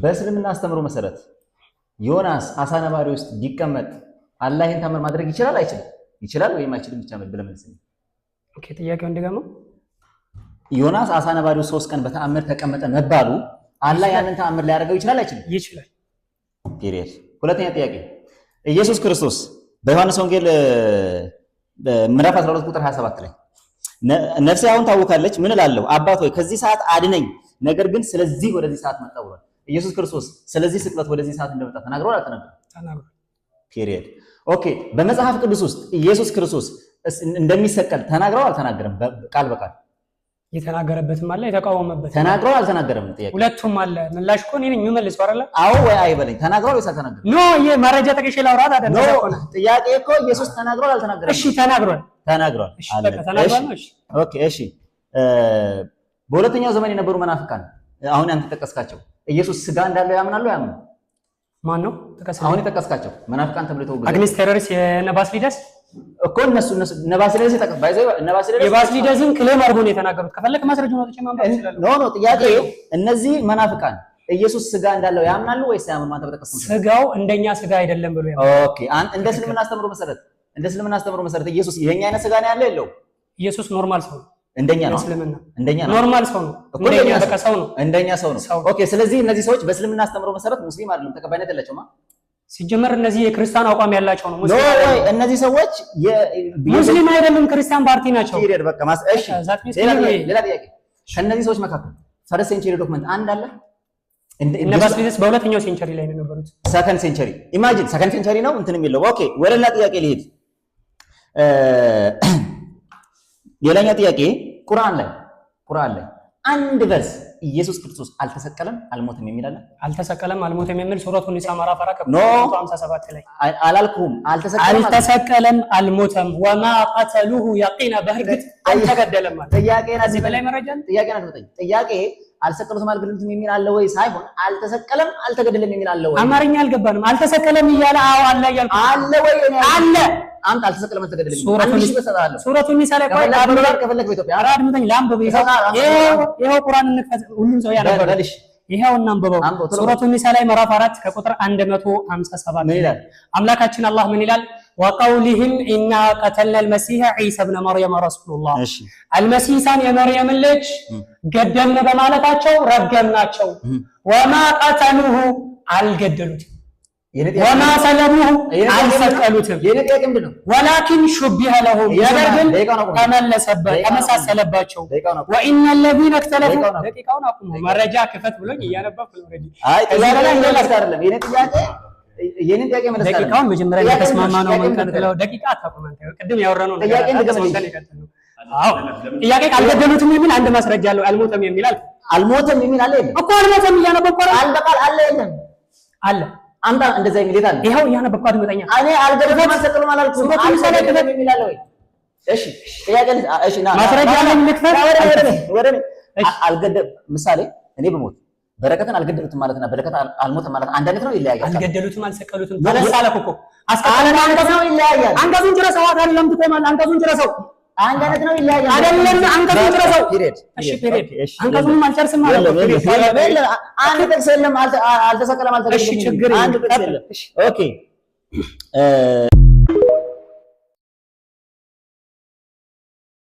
በእስልምና አስተምሮ መሰረት ዮናስ አሳ ነባሪ ውስጥ ቢቀመጥ አላህ ይሄን ተአምር ማድረግ ይችላል አይችልም? ይችላል ወይም አይችልም ብቻ ብለህ መልስልኝ። ኦኬ ጥያቄው እንደገና ዮናስ አሳ ነባሪ ውስጥ 3 ቀን በተአምር ተቀመጠ መባሉ አላህ ያንን ተአምር ሊያደርገው ይችላል አይችልም? ይችላል። ፒሪየድ። ሁለተኛ ጥያቄ ኢየሱስ ክርስቶስ በዮሐንስ ወንጌል ምዕራፍ 12 ቁጥር 27 ላይ ነፍሴ አሁን ታውካለች ምን እላለሁ አባት ሆይ ከዚህ ሰዓት አድነኝ ነገር ግን ስለዚህ ወደዚህ ሰዓት መጣ ብሏል። ኢየሱስ ክርስቶስ ስለዚህ ስቅለት ወደዚህ ሰዓት እንደመጣ ተናግሯል አልተናገረም? ተናግሯል። ፒሪየድ። ኦኬ በመጽሐፍ ቅዱስ ውስጥ ኢየሱስ ክርስቶስ እንደሚሰቀል ተናግሯል አልተናገረም? ቃል በቃል የተናገረበትም አለ የተቃወመበት ተናግሯል አልተናገረም? ጥያቄ ሁለቱም አለ። ምላሽ እኮ እኔ ነኝ የምመልሰው አይደል? አዎ ወይ አይበለኝ። ተናግሯል ወይስ አልተናገረም? ኖ ይሄ መረጃ ጠቅሼ ላውራት አይደለም እኮ ነው ጥያቄ እኮ ኢየሱስ ተናግሯል አልተናገረም? እሺ ተናግሯል። ተናግሯል። እሺ በቃ ተናግሯል ነው። እሺ ኦኬ እሺ በሁለተኛው ዘመን የነበሩ መናፍቃን አሁን አንተ ተጠቀስካቸው ኢየሱስ ስጋ እንዳለው ያምናሉ ያምኑ? ማን ነው ተጠቀስካቸው? አሁን የተጠቀስካቸው መናፍቃን ተብለው ተወገዙ። አግኒስ ቴሮሪስት የነባስሊደስ እኮ እነሱ ነባስሊደስ ተጠቀስ ባይዘው ነባስሊደስ የባስሊደስን ክሌም አድርጎ ነው የተናገሩት። ከፈለክ ማስረጃውን አውጥቼ ማንበብ ይችላል። ኖ ጥያቄ እነዚህ መናፍቃን ኢየሱስ ስጋ እንዳለው ያምናሉ ወይስ ያምኑ? አንተ በተጠቀስከው ስጋው እንደኛ ስጋ አይደለም ብሎ ያምናሉ። ኦኬ እንደ እስልምና አስተምሮ መሰረት ኢየሱስ የኛ አይነት ስጋ ነው ያለው የለው? ኢየሱስ ኖርማል ሰው ነው። እንደኛ ነው። እንደኛ ነው። ኖርማል ሰው ነው። እንደኛ በቃ ሰው ነው። እንደኛ ሰው ነው። ኦኬ ስለዚህ እነዚህ ሰዎች በእስልምና አስተምሮ መሰረት ሙስሊም አይደለም፣ ተቀባይነት የላቸውም። ሲጀመር እነዚህ የክርስቲያን አቋም ያላቸው ነው። ሙስሊም ወይ እነዚህ ሰዎች ሙስሊም አይደለም ክርስቲያን ፓርቲ ናቸው። ፒሪየድ በቃ እሺ ሌላ ጥያቄ ከእነዚህ ሰዎች መካከል ፈርስት ሴንቸሪ ዶክመንት አንድ አለ? እነ ባስሊደስ በሁለተኛው ሴንቸሪ ላይ ነው የነበሩት። ሰከንድ ሴንቸሪ ኢማጂን ሰከንድ ሴንቸሪ ነው እንትን የሚለው ኦኬ ወደ ሌላ ጥያቄ ልሄድ። ሌላኛው ጥያቄ ቁርአን ላይ አንድ ቨርስ ኢየሱስ ክርስቶስ አልተሰቀለም አልሞተም የሚል አለ? አልተሰቀለም አልሞተም የሚል ሱረቱ ኒሳ ምዕራፍ 4 ቁጥር 57 ላይ አላልኩም። አልተሰቀለም አልሞተም ወማ ቀተሉሁ ያቂና በእርግጥ አልተገደለም ማለት ጥያቄና እዚህ በላይ መረጃ ጥያቄና ጥያቄ አልሰቀሉትም አልገደሉትም የሚል አለ ወይ ሳይሆን አልተሰቀለም አልተገደለም የሚል አለ ወይ? አማርኛ አልገባንም። አልተሰቀለም እያለ አዎ አለ እያልኩ አለ ወይ? አለ አንተ አልተሰቀለም አልተገደለም ሱረቱ ኒሳ ላይ ቆይ አብራር ከፈለክ በኢትዮጵያ አራድ ምንተኝ ላምበው ይሄው ቁርአን እንክፈት ሁሉም ሰው ያነበው ይሄው እናንበበው ሱረቱ ኒሳ ላይ ምዕራፍ 4 ከቁጥር 157 ይላል አምላካችን አላህ ምን ይላል? ወቀውሊሂም ኢና ቀተልና አልመሲህ ዒሳ ኢብነ መርየም ረሱሉላህ አልመሲሳን የመርየም ልጅ ገደልን በማለታቸው ረገምናቸው። ወማ ቀተሉሁ አልገደሉትም ወማ ሰለቡሁ አልሰቀሉትም። ወላኪን ሹቢሀ ለሁም ነገር ግን ተመሳሰለባቸው። ወኢነ ለዚነ እክተለፉ ደቂቃውን አቁሙ መረጃ ክፈት ብሎኝ እያነበብኩ ነው። የኔ ጥያቄ መለስ ደቂቃውን መጀመሪያ የተስማማ ነው መንቀጥለው ደቂቃ አታቁም። አንተ ቅድም ያወራነው ጥያቄ እንደገመንከን ይቀጥሉ። አዎ ጥያቄ ካልገደሉትም የሚል አንድ ማስረጃ አለው። አልሞተም የሚል አልሞተም የሚል አለ የለም እኮ አልሞተም እያነበብኩ አልበቃል አለ የለም አለ አንተ እንደዛ የሚል የት አለ? ይሄው እያነበብኩ አድምጠኛ። እኔ አልገደሉም አልሰቀሉም አላልኩም። አልሰቀሉም የሚል አለ ወይ? እሺ ጥያቄ እሺ ና ማስረጃ ላይ ልክፈት ወደ አልገደል ምሳሌ እኔ በሞት በረከትን አልገደሉትም ማለትና በረከት አልሞተም ማለት አንድ አይነት ነው? ይለያያል። አልገደሉትም አልሰቀሉትም ተለሳለኩ እኮ አስቀለና አንተ ነው ይለያያል። አንገቱን ጭረሰው አይደለም ትቆማለህ። አንገቱን ጭረሰው አንድ አይነት ነው? ይለያያል አይደለም። አንገቱን ጭረሰው እሺ ፒሪየድ አንገቱን አልጨርስም ማለት ነው። አንድ ጥቅስ የለም አልተሰቀለም አልተገደለም። እሺ ችግር አንድ ጥቅስ የለም። ኦኬ